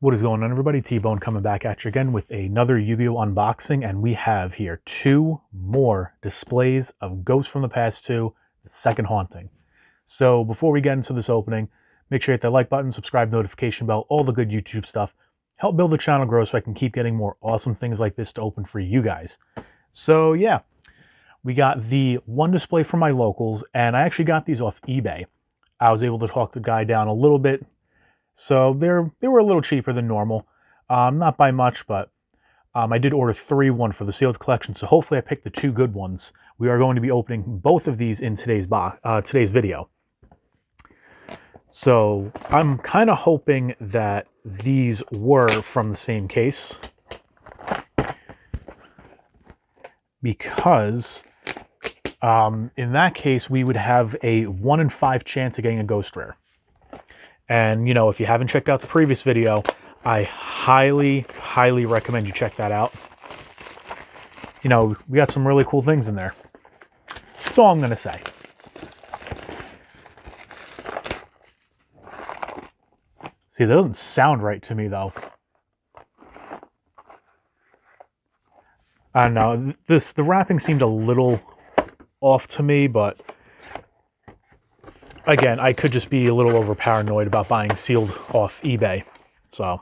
What is going on, everybody? T-Bone coming back at you again with another Yu-Gi-Oh! Unboxing, and we have here two more displays of Ghosts from the Past 2, the second haunting. So before we get into this opening, make sure you hit that like button, subscribe, notification bell, all the good YouTube stuff. Help build the channel grow so I can keep getting more awesome things like this to open for you guys. So yeah, we got the one display from my locals, and I actually got these off eBay. I was able to talk the guy down a little bit. So they were a little cheaper than normal, not by much, but I did order one for the sealed collection. So hopefully I picked the two good ones. We are going to be opening both of these in today's video. So I'm kind of hoping that these were from the same case, because in that case we would have a 1 in 5 chance of getting a ghost rare. And, you know, if you haven't checked out the previous video, I highly, highly recommend you check that out. You know, we got some really cool things in there. That's all I'm going to say. See, that doesn't sound right to me, though. I don't know. The wrapping seemed a little off to me, but again, I could just be a little over paranoid about buying sealed off eBay. So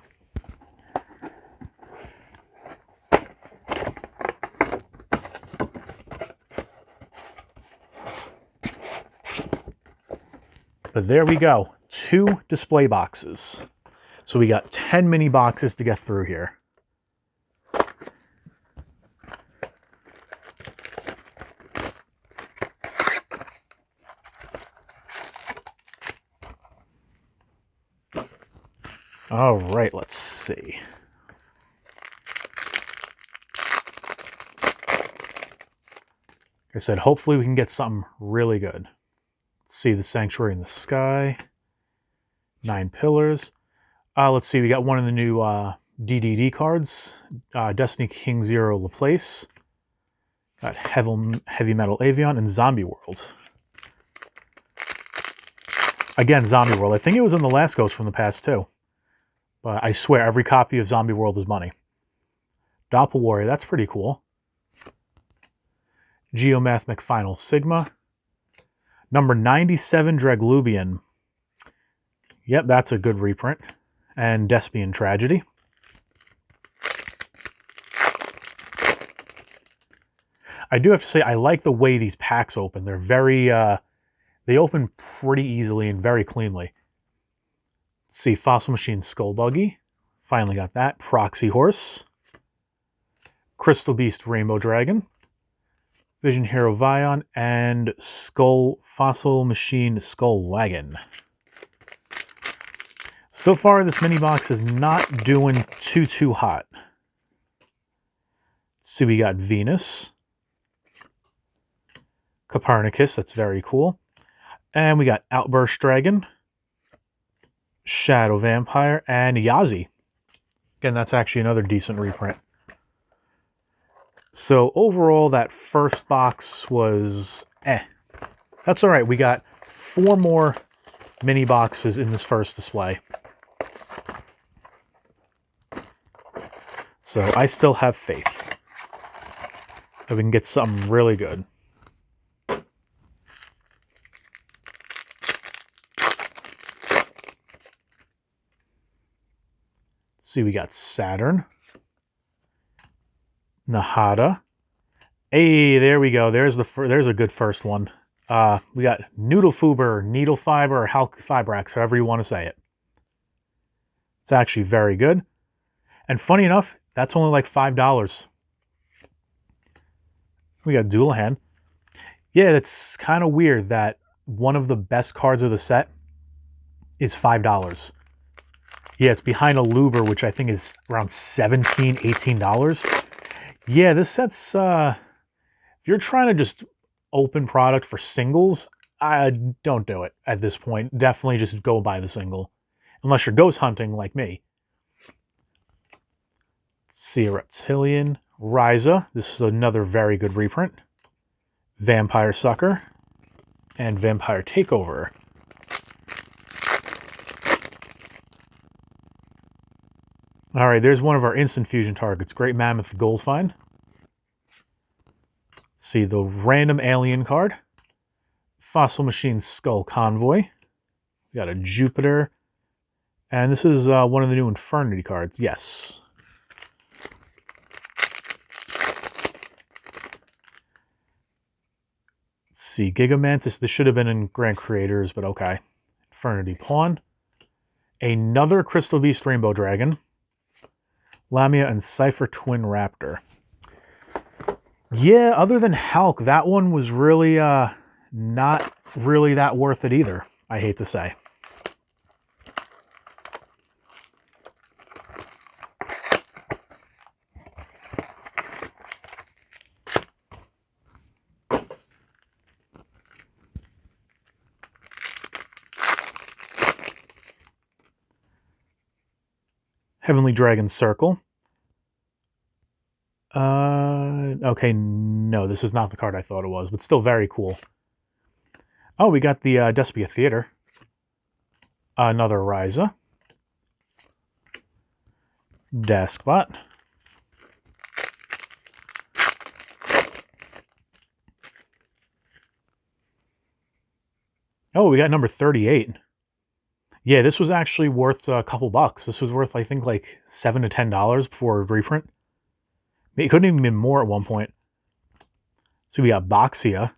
but there we go. 2 display boxes. So we got 10 mini boxes to get through here. All right, let's see. Like I said, hopefully we can get something really good. Let's see, the Sanctuary in the Sky. 9 Pillars. Let's see, we got one of the new DDD cards. Destiny King Zero Laplace. Got Heavy Metal Avion and Zombie World. Again, Zombie World. I think it was in the last Ghost from the Past too. But I swear, every copy of Zombie World is money. Doppel Warrior, that's pretty cool. Geomath McFinal Sigma. Number 97 Draglubian. Yep, that's a good reprint. And Despian Tragedy. I do have to say, I like the way these packs open. They're very, they open pretty easily and very cleanly. Let's see, Fossil Machine Skull Buggy. Finally got that. Proxy Horse. Crystal Beast Rainbow Dragon. Vision Hero Vion. And Fossil Machine Skull Wagon. So far, this mini box is not doing too hot. Let's see, we got Venus. Copernicus, that's very cool. And we got Outburst Dragon. Shadow Vampire, and Yazi. Again, that's actually another decent reprint. So overall, that first box was That's all right. We got 4 more mini boxes in this first display. So I still have faith that we can get something really good. See, we got Saturn, Nahada. Hey, there we go. There's a good first one. We got Noodlefuber, Needle Fiber, or Halqifibrax, however you want to say it. It's actually very good. And funny enough, that's only like $5. We got Dual-Hand. Yeah, it's kind of weird that one of the best cards of the set is $5. Yeah, it's behind a Luber, which I think is around $17, $18. Yeah, this set's, if you're trying to just open product for singles, don't do it at this point. Definitely just go buy the single. Unless you're ghost hunting like me. See, a Reptilian. Ryza. This is another very good reprint. Vampire Sucker. And Vampire Takeover. All right, there's one of our instant fusion targets, Great Mammoth Goldfind. Let's see, the random alien card. Fossil Machine Skull Convoy. We got a Jupiter. And this is one of the new Infernity cards. Yes. Let's see, Gigamantis. This should have been in Grand Creators, but okay. Infernity Pawn. Another Crystal Beast Rainbow Dragon. Lamia and Cypher Twin Raptor. Yeah, other than Hulk, that one was really not really that worth it either, I hate to say. Heavenly Dragon Circle. Okay, no, this is not the card I thought it was, but still very cool. Oh, we got the Despia Theater. Another Ryza. Deskbot. Oh, we got number 38. Yeah, this was actually worth a couple bucks. This was worth, I think, like $7 to $10 before reprint. It couldn't even been more at one point. So we got Boxia.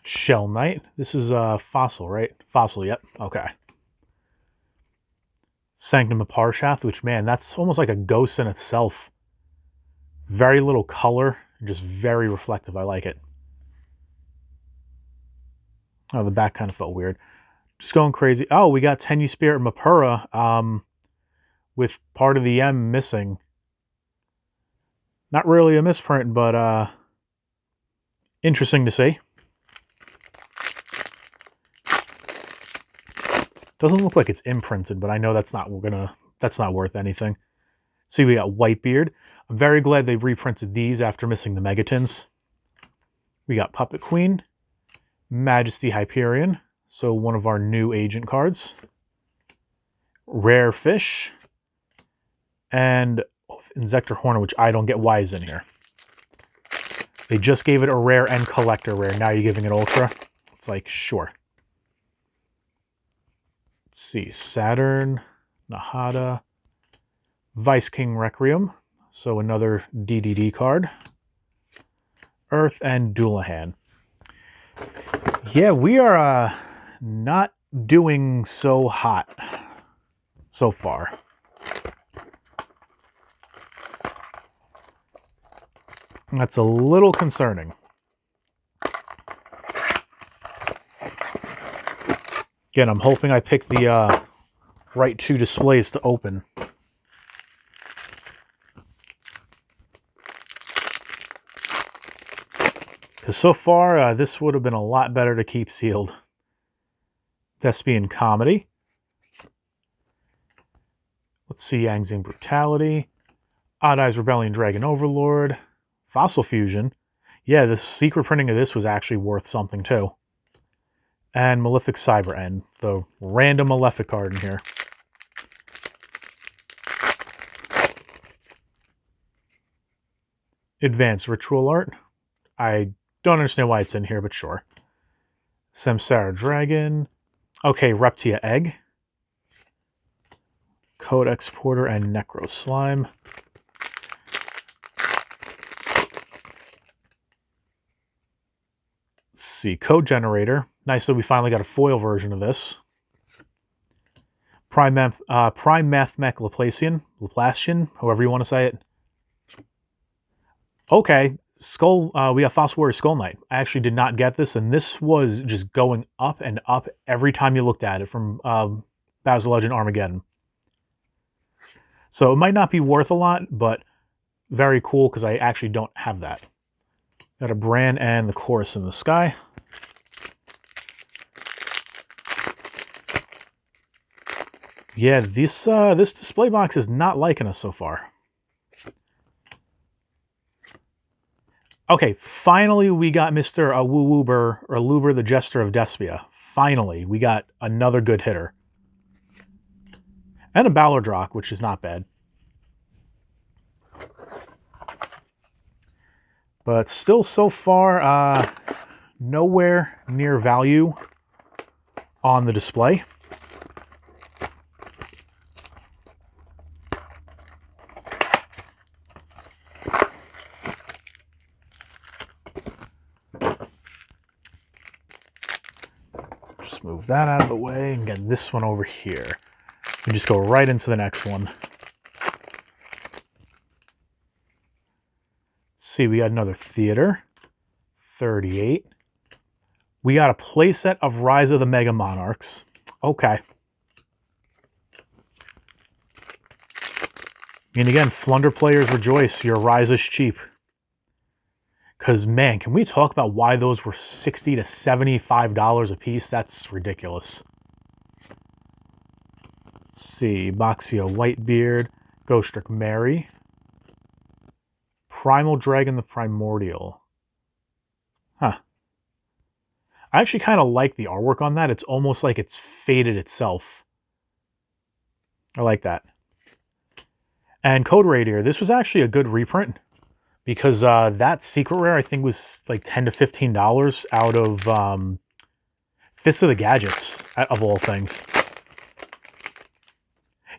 Shell Knight. This is Fossil, right? Fossil, yep. Okay. Sanctum of Parshath, which, man, that's almost like a ghost in itself. Very little color, just very reflective. I like it. Oh, the back kind of felt weird. Just going crazy. Oh, we got Tenyu Spirit Mapura with part of the M missing. Not really a misprint, but interesting to see. Doesn't look like it's imprinted, but I know that's not worth anything. See, we got Whitebeard. I'm very glad they reprinted these after missing the Megatons. We got Puppet Queen, Majesty Hyperion, so one of our new agent cards. Rare Fish, and Inzektor Horner, which I don't get why is in here. They just gave it a rare and collector rare. Now you're giving it ultra. It's like, sure. Let's see, Saturn, Nahada, Vice King Requiem, so another DDD card. Earth and Doulahan. Yeah, we are not doing so hot so far. That's a little concerning. Again, I'm hoping I pick the right two displays to open. Because so far, this would have been a lot better to keep sealed. Thespian Comedy. Let's see, Yang Zing Brutality. Odd Eyes Rebellion Dragon Overlord. Fossil Fusion. Yeah, the secret printing of this was actually worth something too. And Malefic Cyber End, the random Malefic card in here. Advanced Ritual Art. I don't understand why it's in here, but sure. Samsara Dragon. Okay, Reptia Egg. Codex Porter and Necro Slime. Let's see, Code Generator. Nice that we finally got a foil version of this. Prime Math Mech Laplacian, however you want to say it. Okay, Skull. We have Fossil Warrior Skull Knight. I actually did not get this, and this was just going up and up every time you looked at it from Battles of Legend Armageddon. So it might not be worth a lot, but very cool because I actually don't have that. Got a Bran and the Chorus in the Sky. Yeah, this display box is not liking us so far. Okay, finally we got Mr. Woo-Woober, or Luber the Jester of Despia. Finally, we got another good hitter. And a Ballardrock, which is not bad. But still, so far, nowhere near value on the display. Just move that out of the way and get this one over here. And just go right into the next one. See, we got another Theater, 38. We got a playset of Rise of the Mega Monarchs. Okay. And again, Flunder players rejoice. Your Rise is cheap. Because, man, can we talk about why those were $60 to $75 a piece? That's ridiculous. Let's see. Boxio Whitebeard, Ghostrick Mary, Primal Dragon the Primordial. Huh. I actually kind of like the artwork on that. It's almost like it's faded itself. I like that. And Code Radiator. This was actually a good reprint. Because that secret rare, I think, was like $10 to $15 out of Fist of the Gadgets, of all things.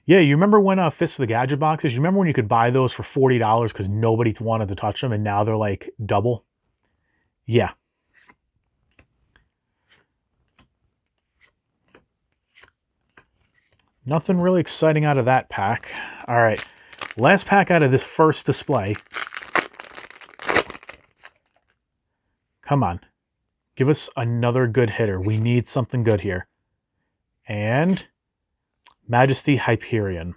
Yeah, you remember when Fist of the Gadget boxes, you remember when you could buy those for $40 because nobody wanted to touch them, and now they're like double? Yeah. Nothing really exciting out of that pack. All right, last pack out of this first display. Come on. Give us another good hitter. We need something good here. And Majesty Hyperion.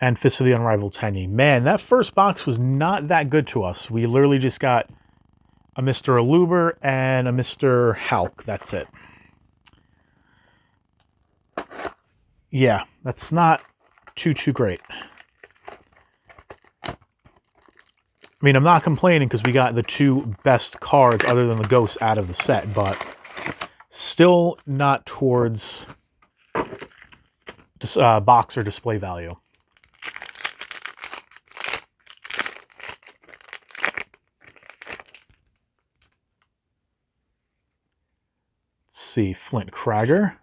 And Fist of the Unrivaled Tenyi. Man, that first box was not that good to us. We literally just got a Mr. Aluber and a Mr. Hulk. That's it. Yeah, that's not too great. I mean, I'm not complaining because we got the two best cards other than the ghosts out of the set, but still not towards this, box or display value. Let's see, Flint Kragger,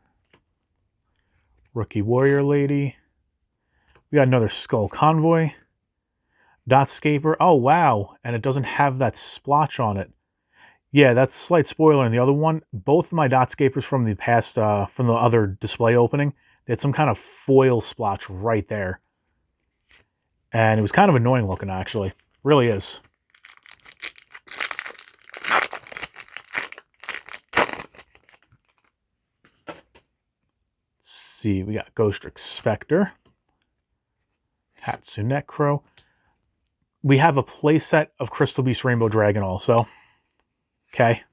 Rookie Warrior Lady. We got another Skull Convoy. Dotscaper. Oh, wow. And it doesn't have that splotch on it. Yeah, that's a slight spoiler in the other one. Both of my Dotscapers from the past, from the other display opening, they had some kind of foil splotch right there. And it was kind of annoying looking, actually. Really is. Let's see, we got Ghostrick Spectre. Hatsunecro. We have a playset of Crystal Beast Rainbow Dragon also. Okay.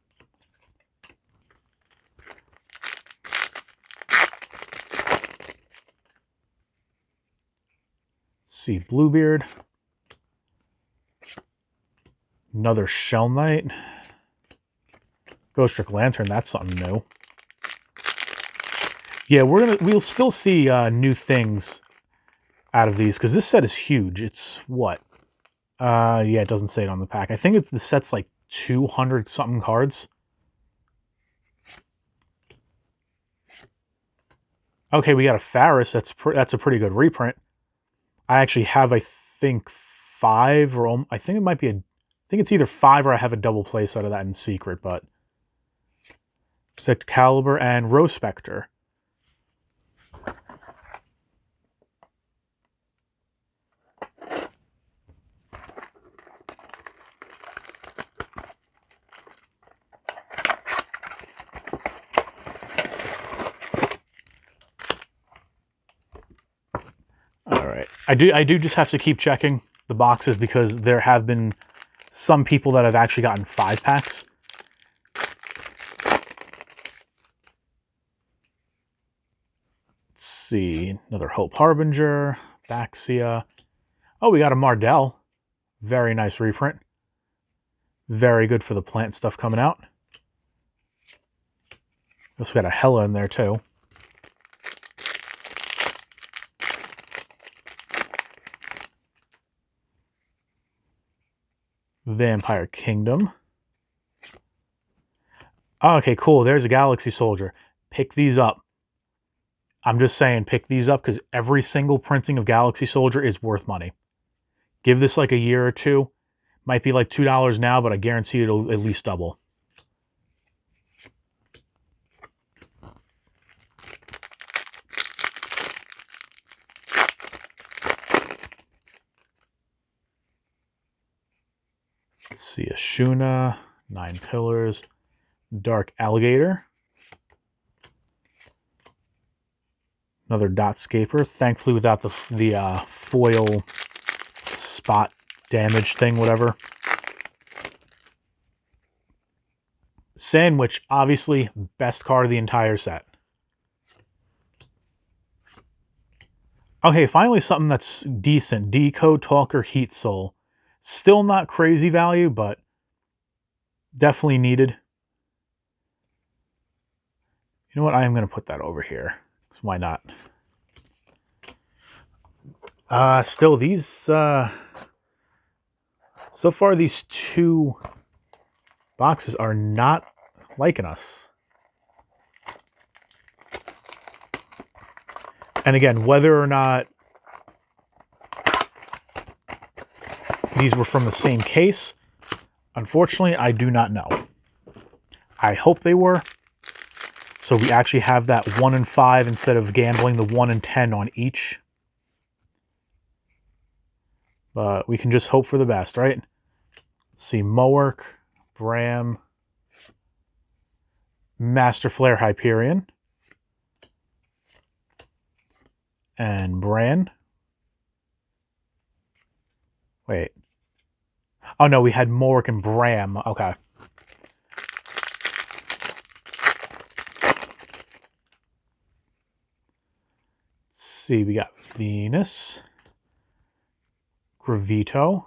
Let's see, Bluebeard. Another Shell Knight. Ghostrick Lantern, that's something new. Yeah, we'll still see new things out of these because this set is huge. It's what? Yeah, it doesn't say it on the pack. I think the set's like 200 something cards. Okay, we got a Faris. That's a pretty good reprint. I actually have, I think, 5 or I think it might be I think it's either 5 or I have a double place out of that in secret, but Excalibur and Rose Spectre. I do just have to keep checking the boxes because there have been some people that have actually gotten 5 packs. Let's see, another Hope Harbinger, Baxia. Oh, we got a Mardell. Very nice reprint. Very good for the plant stuff coming out. Also got a Hela in there too. Vampire Kingdom. Oh, okay, cool. There's a Galaxy Soldier. Pick these up. I'm just saying, pick these up because every single printing of Galaxy Soldier is worth money. Give this like a year or two. Might be like $2 now, but I guarantee it'll at least double. Let's see, Ashuna, 9 Pillars, Dark Alligator. Another Dotscaper, thankfully without the foil spot damage thing, whatever. Sandwich, obviously, best card of the entire set. Okay, finally something that's decent. Decode Talker Heat Soul. Still not crazy value, but definitely needed. You know what? I am going to put that over here. Why not? Still, these... so far, these two boxes are not liking us. And again, whether or not these were from the same case, unfortunately, I do not know. I hope they were. So we actually have that 1 in 5 instead of gambling the 1 in 10 on each. But we can just hope for the best, right? Let's see, Moark, Bram, Master Flare Hyperion, and Bran. Wait. Oh no, we had Moark and Bram. Okay. See, we got Venus, Gravito,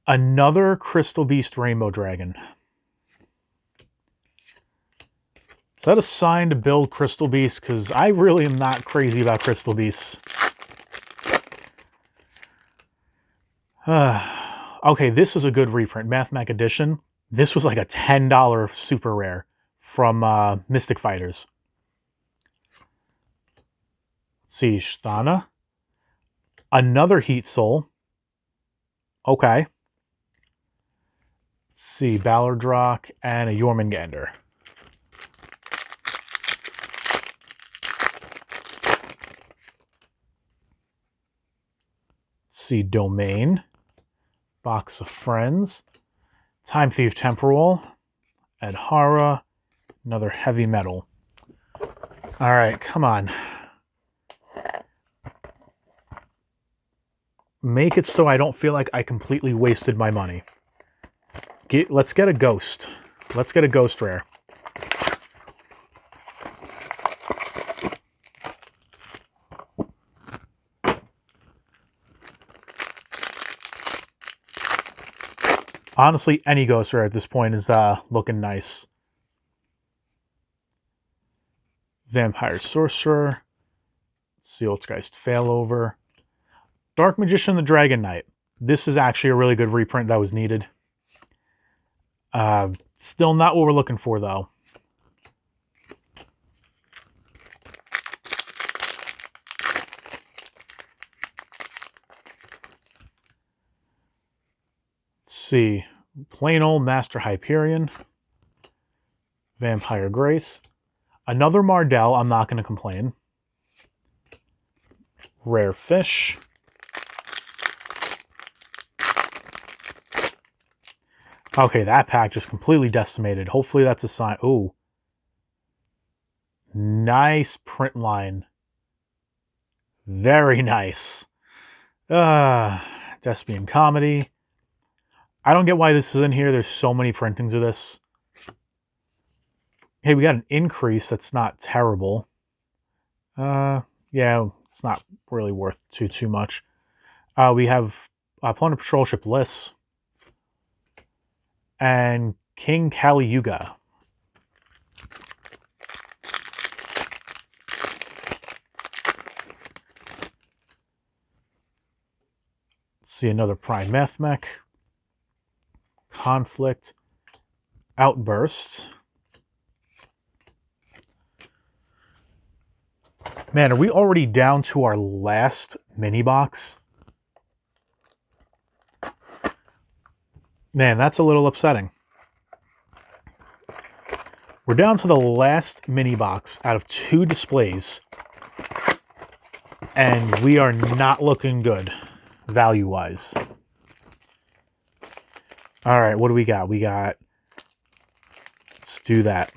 another Crystal Beast Rainbow Dragon. Is that a sign to build Crystal Beasts? Because I really am not crazy about Crystal Beasts. Okay, this is a good reprint. Mathmech Edition. This was like a $10 super rare from Mystic Fighters. Let's see, Sthana. Another Heat Soul. Okay. Let's see, Ballardrock and a Jormungandr. Let's see, Domain. Box of Friends. Time Thief Temporal. Adhara. Another Heavy Metal. All right, come on. Make it so I don't feel like I completely wasted my money. Let's get a Ghost. Let's get a Ghost Rare. Honestly, any Ghost Rare at this point is looking nice. Vampire Sorcerer. Sealgeist Failover. Dark Magician the Dragon Knight. This is actually a really good reprint that was needed. Still not what we're looking for, though. Let's see. Plain old Master Hyperion. Vampire Grace. Another Mardell. I'm not going to complain. Rare Fish. Okay, that pack just completely decimated. Hopefully that's a sign. Ooh. Nice print line. Very nice. Despian Comedy. I don't get why this is in here. There's so many printings of this. Hey, we got an increase. That's not terrible. Yeah, it's not really worth too much. We have Planet Patrol Ship Liss. And King Kali Yuga. Let's see, another Prime Mathmech. Conflict, Outburst. Man, are we already down to our last mini box? Man, that's a little upsetting. We're down to the last mini box out of 2 displays, and we are not looking good value-wise. All right, what do we got? Let's do that.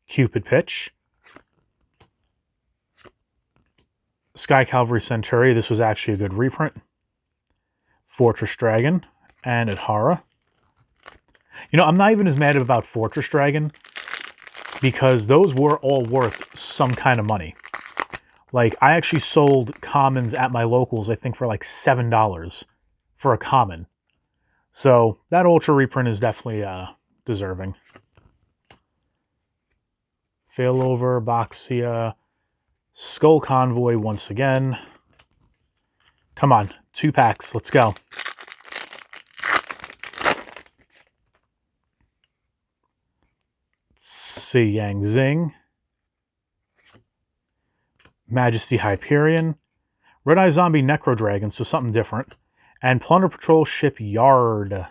Cupid Pitch. Sky Cavalry Centuri, this was actually a good reprint. Fortress Dragon and Adhara. You know, I'm not even as mad about Fortress Dragon because those were all worth some kind of money. Like, I actually sold commons at my locals, I think, for like $7 for a common. So that Ultra reprint is definitely deserving. Failover, Boxia, Skull Convoy once again. Come on, 2 packs, let's go. Let's see, Yang Zing. Majesty Hyperion. Red Eye Zombie Necro Dragon, so something different. And Plunder Patrol Ship Yard.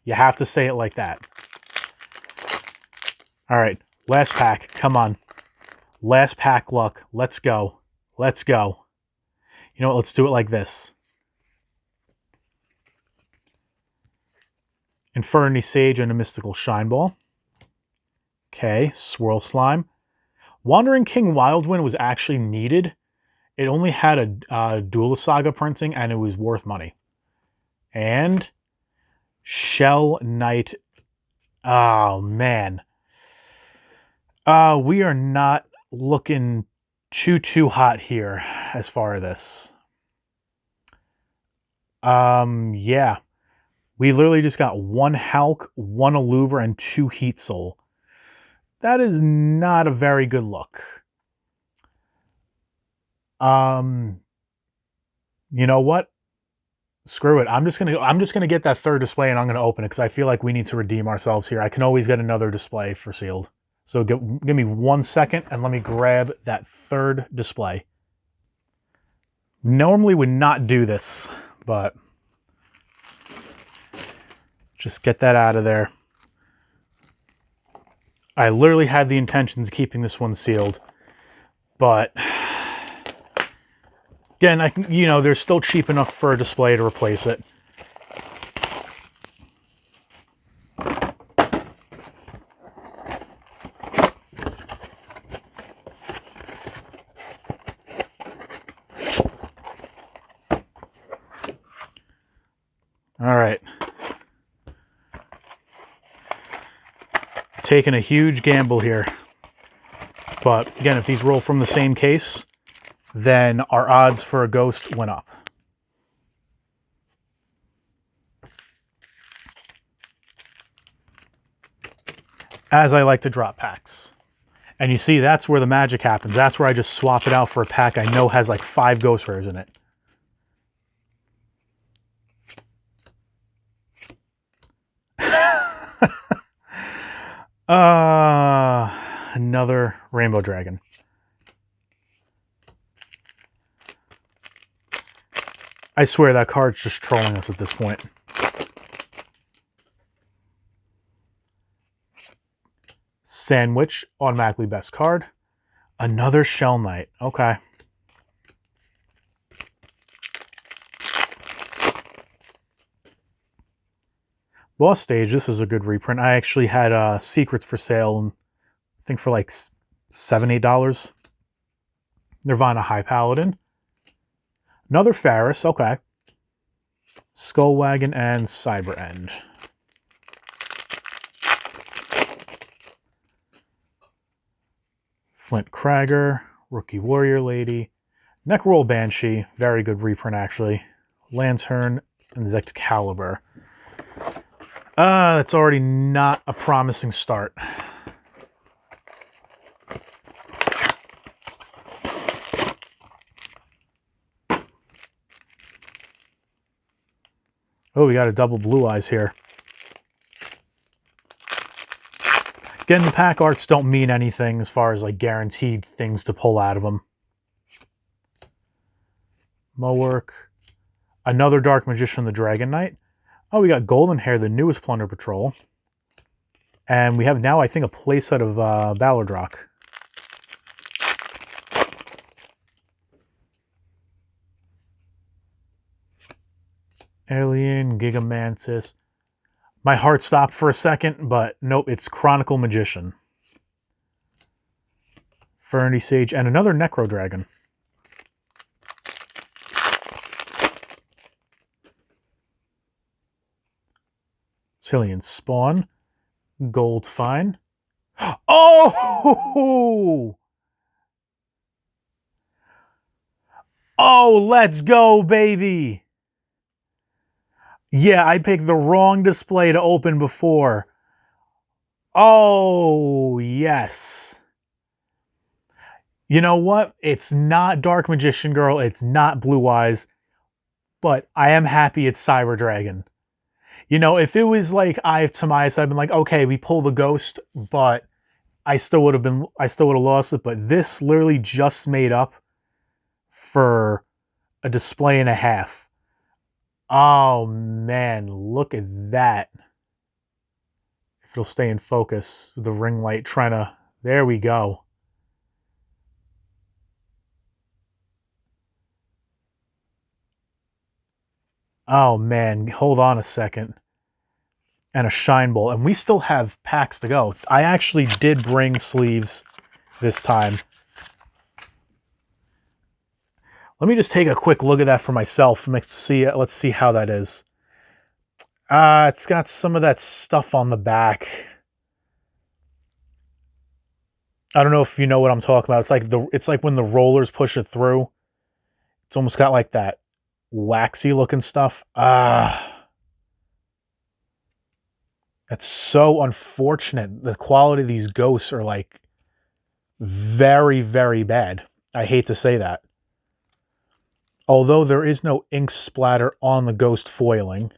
You have to say it like that. Alright, last pack, come on. Last pack luck. Let's go. Let's go. You know what? Let's do it like this. Inferni Sage and a Mystical Shine Ball. Okay, Swirl Slime. Wandering King Wildwind was actually needed. It only had a Duelist Saga printing, and it was worth money. And Shell Knight. Oh, man. We are not looking too hot here as far as this. Yeah. We literally just got 1 Hulk, 1 Alubra, and 2 Heat Soul. That is not a very good look. You know what? Screw it. I'm just gonna get that 3rd display and I'm gonna open it because I feel like we need to redeem ourselves here. I can always get another display for sealed. So give me 1 second and let me grab that 3rd display. Normally would not do this, but just get that out of there. I literally had the intentions of keeping this one sealed, but again, they're still cheap enough for a display to replace it. All right. Taking a huge gamble here. But again, if these roll from the same case, then our odds for a ghost went up. As I like to drop packs. And you see, that's where the magic happens. That's where I just swap it out for a pack I know has like 5 ghost rares in it. Another Rainbow Dragon. I swear that card's just trolling us at this point. Sandwich, automatically best card. Another Shell Knight. Okay. Boss Stage, this is a good reprint. I actually had Secrets for sale, I think for like $7, $8. Nirvana High Paladin. Another Faris, okay. Skullwagon and Cyber End. Flint Kragger, Rookie Warrior Lady, Necroll Banshee, very good reprint actually. Lantern and Zectcalibur. That's already not a promising start. Oh, we got a double Blue Eyes here. Again, the pack arts don't mean anything as far as like guaranteed things to pull out of them. Mowork. Another Dark Magician, the Dragon Knight. Oh, we got Golden Hair, the newest Plunder Patrol. And we have now, I think, a playset of Ballardrock. Alien, Gigamantis. My heart stopped for a second, but nope, it's Chronicle Magician. Ferny Sage, and another Necro Dragon. Cillian Spawn. Gold Fine. Oh! Oh, let's go, baby! Yeah, I picked the wrong display to open before. Oh, yes. You know what? It's not Dark Magician Girl. It's not Blue Eyes. But I am happy it's Cyber Dragon. You know, if it was like Eye of Timaeus, I'd been like, okay, we pull the ghost, but I still would have lost it. But this literally just made up for a display and a half. Oh man, look at that. If it'll stay in focus with the ring light trying to, there we go. Oh man, hold on a second. And a Shine Bowl. And we still have packs to go. I actually did bring sleeves this time. Let me just take a quick look at that for myself. Let's see how that is. It's got some of that stuff on the back. I don't know if you know what I'm talking about. It's like when the rollers push it through. It's almost got like that waxy looking stuff. That's so unfortunate. The quality of these ghosts are like very, very bad. I hate to say that. Although there is no ink splatter on the ghost foiling,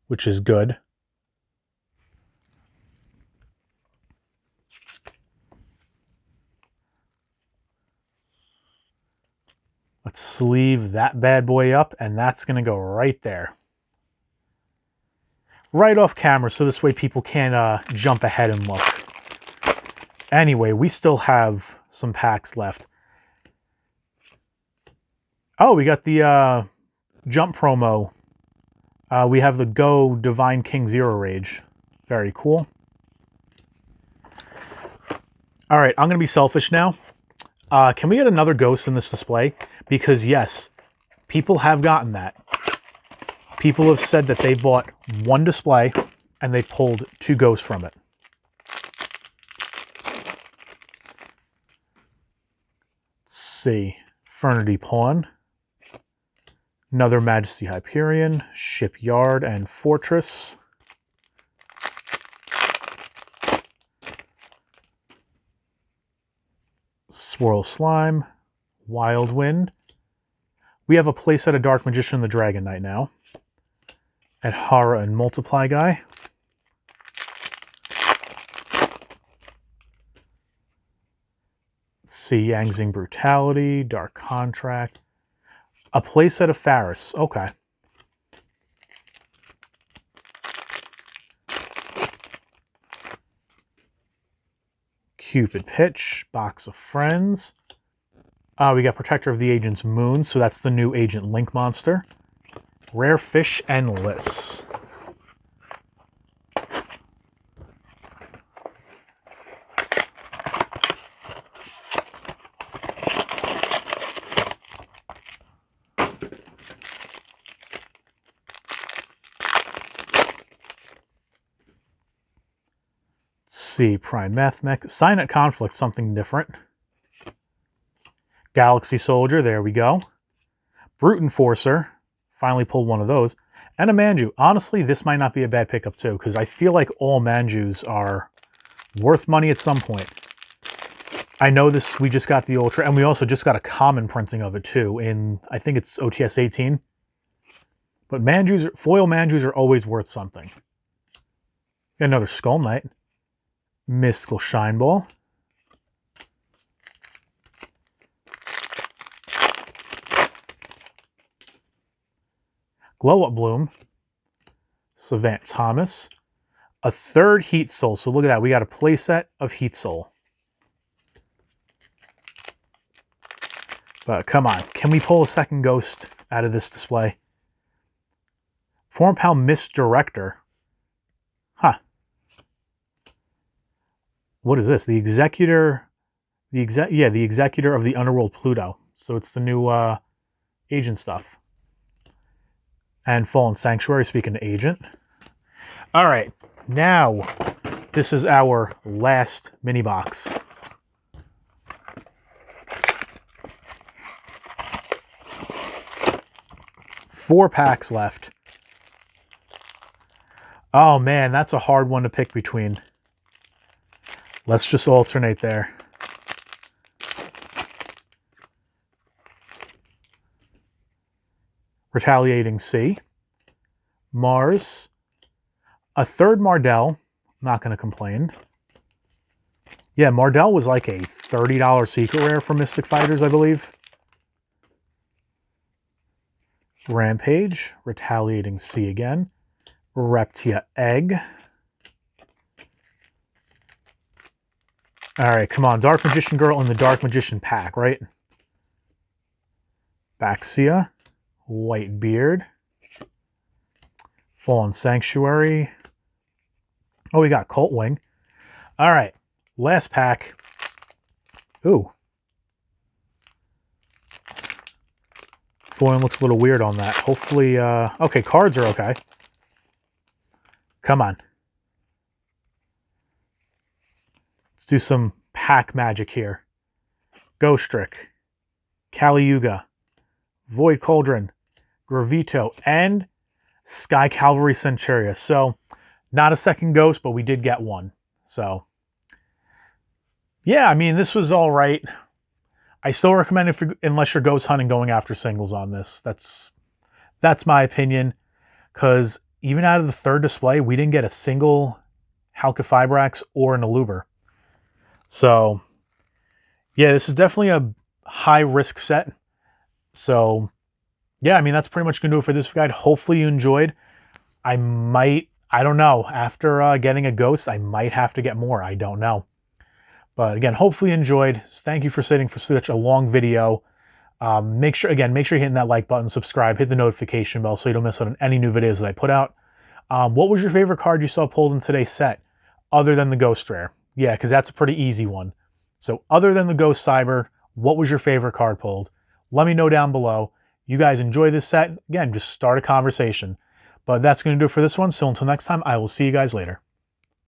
which is good. Let's sleeve that bad boy up, and that's going to go right there. Right off camera, so this way people can't jump ahead and look. Anyway, we still have some packs left. Oh, we got the jump promo. We have the Go Divine King Zero Rage. Very cool. All right, I'm going to be selfish now. Can we get another ghost in this display? Because yes, people have gotten that. People have said that they bought one display and they pulled two ghosts from it. Let's see. Fernity Pawn. Another Majesty Hyperion. Shipyard and Fortress. Swirl Slime. Wild Wind. We have a playset of Dark Magician and the Dragon Knight now. Adhara and Multiply Guy. Let's see, Yangzing Brutality, Dark Contract. A playset of Faris. Okay. Cupid Pitch, Box of Friends. We got Protector of the Agent's Moon, so that's the new Agent Link monster. Rare Fish Endless. Let's see, Prime Math Mech. Sign at Conflict, something different. Galaxy Soldier, there we go. Brute Enforcer, finally pulled one of those. And a Manju. Honestly, this might not be a bad pickup too, because I feel like all Manjus are worth money at some point. I know this, we just got the Ultra, and we also just got a common printing of it too, in, I think it's OTS 18. But Manjus, foil Manjus are always worth something. Got another Skull Knight. Mystical Shine Ball. Glow Up Bloom. Savant Thomas. A third Heat Soul. So look at that. We got a playset of Heat Soul. But come on. Can we pull a second ghost out of this display? Form Pal Misdirector. Huh. What is this? The Executor. The Executor of the Underworld Pluto. So it's the new agent stuff. And Fallen Sanctuary, speaking to agent. All right. Now, this is our last mini box. Four packs left. Oh man, that's a hard one to pick between. Let's just alternate there. Retaliating Sea. Mars. A third Mardell. Not going to complain. Yeah, Mardell was like a $30 secret rare for Mystic Fighters, I believe. Rampage. Retaliating Sea again. Reptia Egg. Alright, come on. Dark Magician Girl in the Dark Magician pack, right? Baxia. White Beard. Fallen Sanctuary. Oh, we got Colt Wing. All right, last pack. Ooh. Foil looks a little weird on that. Hopefully, okay, cards are okay. Come on. Let's do some pack magic here. Ghost Trick. Kali Yuga. Void Cauldron. Gravito. And Sky Cavalry Centuria. So, not a second ghost, but we did get one. So, yeah, I mean, this was all right. I still recommend it unless you're ghost hunting, going after singles on this. That's my opinion. Because even out of the third display, we didn't get a single Halqifibrax or an Aluber. So, yeah, this is definitely a high-risk set. So, yeah, I mean, that's pretty much going to do it for this guide. Hopefully you enjoyed. I don't know. After getting a ghost, I might have to get more. I don't know. But again, hopefully you enjoyed. Thank you for sitting for such a long video. Make sure you're hitting that like button, subscribe, hit the notification bell so you don't miss out on any new videos that I put out. What was your favorite card you saw pulled in today's set, other than the Ghost Rare? Yeah, because that's a pretty easy one. So other than the Ghost Cyber, what was your favorite card pulled? Let me know down below. You guys enjoy this set? Again, just start a conversation. But that's going to do it for this one. So until next time, I will see you guys later.